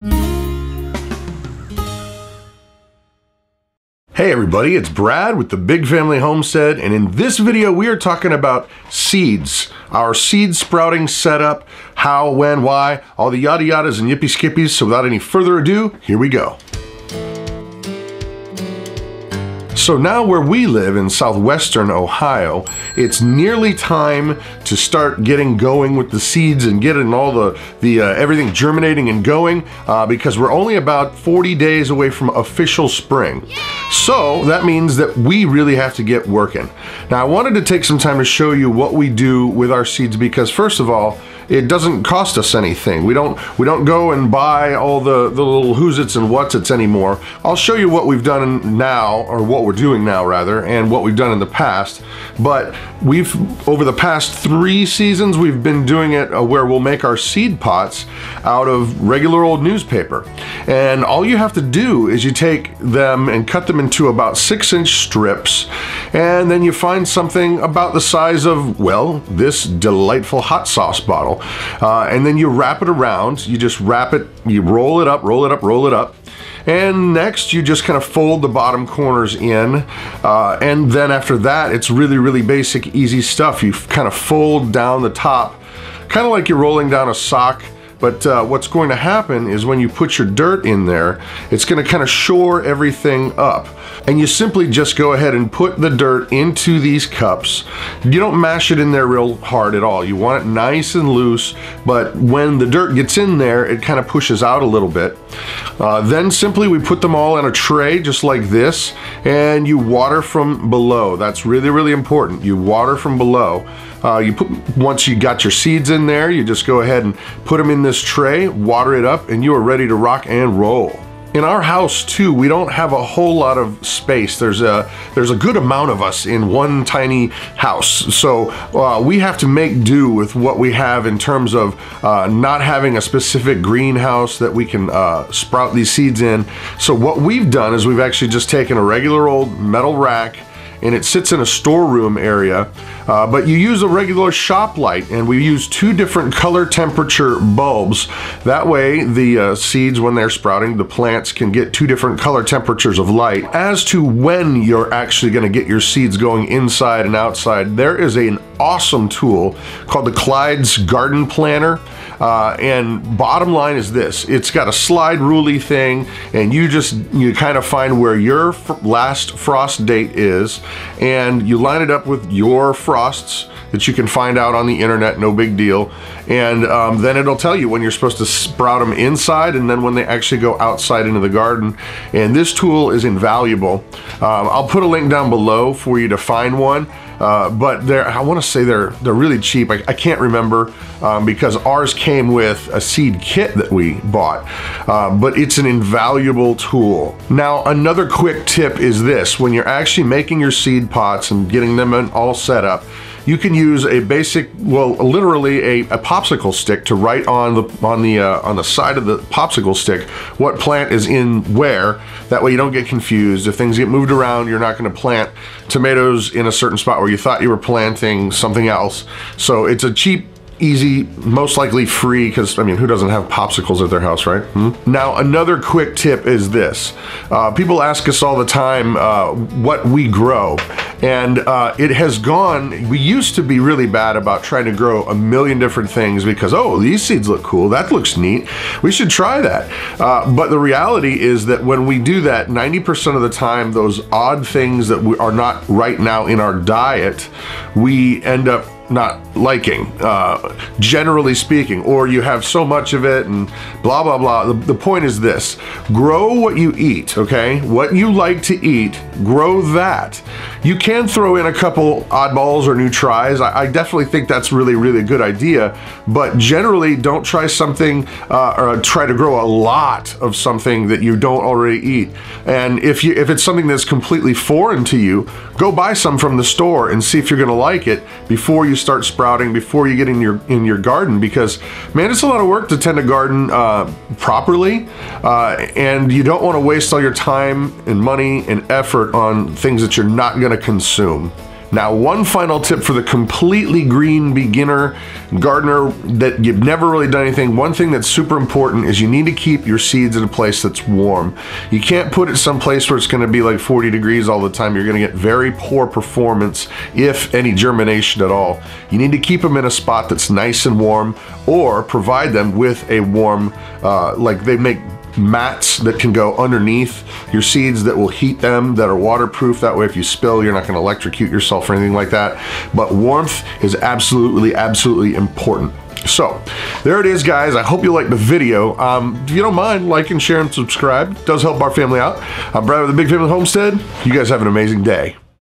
Hey everybody, it's Brad with the Big Family Homestead, and in this video we are talking about seeds, our seed sprouting setup, how, when, why, all the yada yadas and yippee skippies. So without any further ado, here we go. So now where we live in southwestern Ohio, it's nearly time to start getting going with the seeds and getting all the everything germinating and going because we're only about 40 days away from official spring. So that means that we really have to get working. Now I wanted to take some time to show you what we do with our seeds because first of all, it doesn't cost us anything. We don't go and buy all the little who's-its and what's-its anymore. I'll show you what we've done now, or what we're doing now rather, and what we've done in the past. But over the past 3 seasons, we've been doing it where we'll make our seed pots out of regular old newspaper. And all you have to do is you take them and cut them into about 6-inch strips, and then you find something about the size of, well, this delightful hot sauce bottle. And then you wrap it around, you just wrap it, you roll it up, roll it up, roll it up. And next you just kind of fold the bottom corners in. And then after that, it's really, really basic, easy stuff. You kind of fold down the top, kind of like you're rolling down a sock. But what's going to happen is when you put your dirt in there, it's going to kind of shore everything up. And you simply just go ahead and put the dirt into these cups. You don't mash it in there real hard at all. You want it nice and loose, but when the dirt gets in there, it kind of pushes out a little bit. Then simply we put them all in a tray just like this, and you water from below. That's really, really important. You water from below. Once you got your seeds in there, you just go ahead and put them in this tray, water it up, and you are ready to rock and roll. In our house too, we don't have a whole lot of space. There's a good amount of us in one tiny house. So we have to make do with what we have in terms of not having a specific greenhouse that we can sprout these seeds in. So what we've done is we've actually just taken a regular old metal rack, and it sits in a storeroom area, but you use a regular shop light, and we use 2 different color temperature bulbs. That way the seeds, when they're sprouting, the plants can get 2 different color temperatures of light. As to when you're actually gonna get your seeds going inside and outside, there is an awesome tool called the Clyde's Garden Planner. And bottom line is this: it's got a slide ruly thing, and you kind of find where your last frost date is, and you line it up with your frosts that you can find out on the internet, no big deal. And then it'll tell you when you're supposed to sprout them inside and then when they actually go outside into the garden. And this tool is invaluable. I'll put a link down below for you to find one. But I want to say they're really cheap. I can't remember because ours came with a seed kit that we bought, but it's an invaluable tool. Now, another quick tip is this: when you're actually making your seed pots and getting them all set up, you can use a basic, well, literally a popsicle stick to write on the side of the popsicle stick what plant is in where. That way you don't get confused. If things get moved around, you're not going to plant tomatoes in a certain spot where you thought you were planting something else. So it's a cheap, easy, most likely free, because I mean, who doesn't have popsicles at their house, right? Now, another quick tip is this. People ask us all the time what we grow, and it has gone, we used to be really bad about trying to grow a million different things because, oh, these seeds look cool, that looks neat, we should try that. But the reality is that when we do that, 90% of the time, those odd things that are not right now in our diet, we end up not liking, generally speaking, or you have so much of it and blah, blah, blah. The point is this: grow what you eat, okay? What you like to eat, grow that. You can throw in a couple oddballs or new tries. I definitely think that's really, really a good idea, but generally don't try something or try to grow a lot of something that you don't already eat. And if it's something that's completely foreign to you, go buy some from the store and see if you're gonna like it before you start sprouting, before you get in your garden, because man, it's a lot of work to tend a garden properly, and you don't want to waste all your time and money and effort on things that you're not going to consume. Now, one final tip for the completely green beginner gardener that you've never really done anything, one thing that's super important is you need to keep your seeds in a place that's warm. You can't put it someplace where it's gonna be like 40 degrees all the time. You're gonna get very poor performance, if any germination at all. You need to keep them in a spot that's nice and warm, or provide them with a warm, like they make mats that can go underneath your seeds that will heat them, that are waterproof. That way if you spill, you're not going to electrocute yourself or anything like that. But warmth is absolutely, absolutely important. So there it is, guys. I hope you liked the video. If you don't mind, like and share and subscribe. It does help our family out. I'm Brad with the Big Family Homestead. You guys have an amazing day.